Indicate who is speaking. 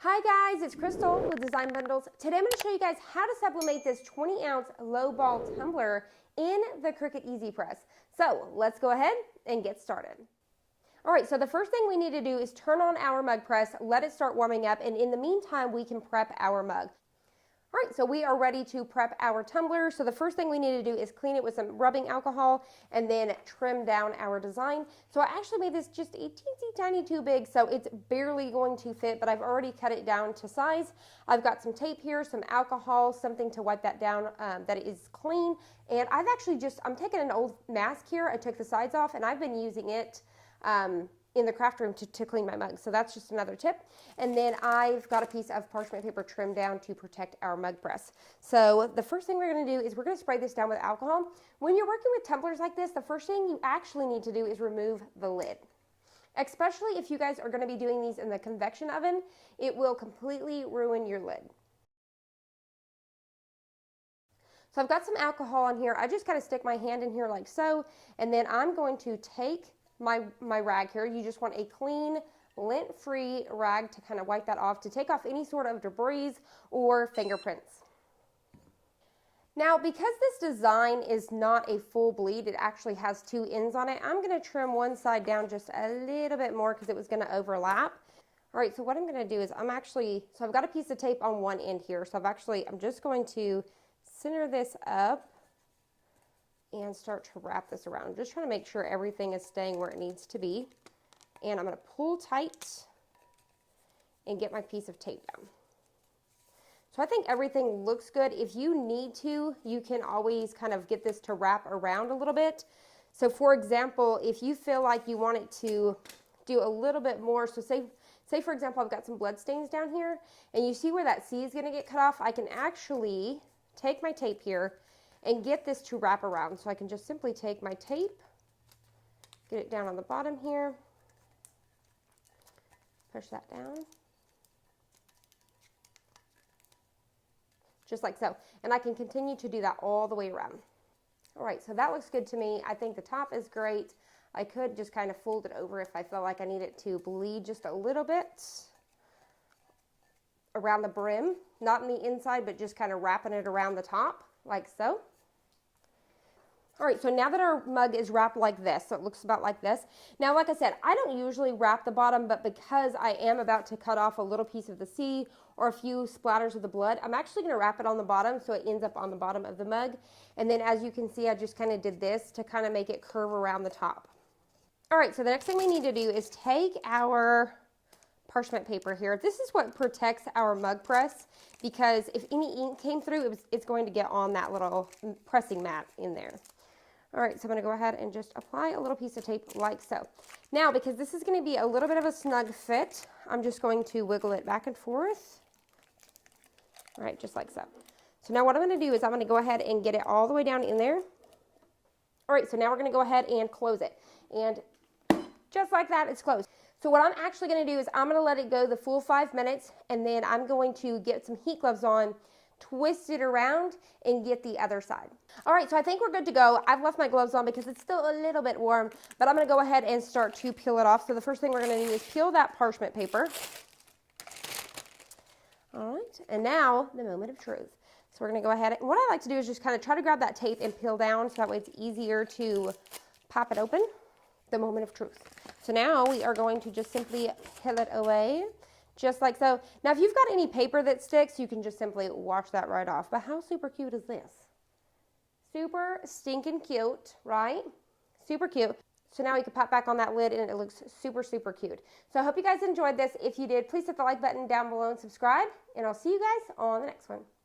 Speaker 1: Hi guys, it's Crystal with Design Bundles. Today I'm going to show you guys how to sublimate this 20-ounce Lowball Tumbler in the Cricut Easy Press. So let's go ahead and get started. Alright, so the first thing we need to do is turn on our mug press, let it start warming up, and in the meantime we can prep our mug. Alright, so we are ready to prep our tumbler. So the first thing we need to do is clean it with some rubbing alcohol and then trim down our design. So I actually made this just a teensy tiny too big, so it's barely going to fit, but I've already cut it down to size. I've got some tape here, some alcohol, something to wipe that down that is clean. And I'm taking an old mask here. I took the sides off and I've been using it in the craft room to clean my mug. So that's just another tip. And then I've got a piece of parchment paper trimmed down to protect our mug press. So the first thing we're going to do is we're going to spray this down with alcohol. When you're working with tumblers like this, the first thing you actually need to do is remove the lid. Especially if you guys are going to be doing these in the convection oven, it will completely ruin your lid. So I've got some alcohol on here. I just kind of stick my hand in here like so, and then I'm going to take my rag here. You just want a clean, lint-free rag to kind of wipe that off, to take off any sort of debris or fingerprints. Now, because this design is not a full bleed, it actually has two ends on it, I'm going to trim one side down just a little bit more because it was going to overlap. All right, so what I'm going to do is so I've got a piece of tape on one end here, so I'm just going to center this up and start to wrap this around. Just trying to make sure everything is staying where it needs to be. And I'm going to pull tight and get my piece of tape down. So I think everything looks good. If you need to, you can always kind of get this to wrap around a little bit. So for example, if you feel like you want it to do a little bit more, so say for example, I've got some blood stains down here, and you see where that C is going to get cut off, I can actually take my tape here and get this to wrap around. So I can just simply take my tape, get it down on the bottom here, push that down, just like so. And I can continue to do that all the way around. All right, so that looks good to me. I think the top is great. I could just kind of fold it over if I felt like I need it to bleed just a little bit around the brim, not in the inside, but just kind of wrapping it around the top, like so. All right, so now that our mug is wrapped like this, so it looks about like this. Now, like I said, I don't usually wrap the bottom, but because I am about to cut off a little piece of the C or a few splatters of the blood, I'm actually going to wrap it on the bottom so it ends up on the bottom of the mug. And then as you can see, I just kind of did this to kind of make it curve around the top. All right, so the next thing we need to do is take our parchment paper here. This is what protects our mug press, because if any ink came through, it's going to get on that little pressing mat in there. All right, so I'm going to go ahead and just apply a little piece of tape like so. Now, because this is going to be a little bit of a snug fit, I'm just going to wiggle it back and forth. All right, just like so. So now what I'm going to do is I'm going to go ahead and get it all the way down in there. All right, so now we're going to go ahead and close it. And just like that, it's closed. So what I'm actually going to do is I'm going to let it go the full 5 minutes, and then I'm going to get some heat gloves on, twist it around, and get the other side. All right, so I think we're good to go. I've left my gloves on because it's still a little bit warm, but I'm going to go ahead and start to peel it off. So the first thing we're going to do is peel that parchment paper. All right, and now the moment of truth. So we're going to go ahead, and what I like to do is just kind of try to grab that tape and peel down so that way it's easier to pop it open. The moment of truth. So now we are going to just simply peel it away, just like so. Now, if you've got any paper that sticks, you can just simply wash that right off. But how super cute is this? Super stinking cute, right? Super cute. So now we can pop back on that lid and it looks super, super cute. So I hope you guys enjoyed this. If you did, please hit the like button down below and subscribe. And I'll see you guys on the next one.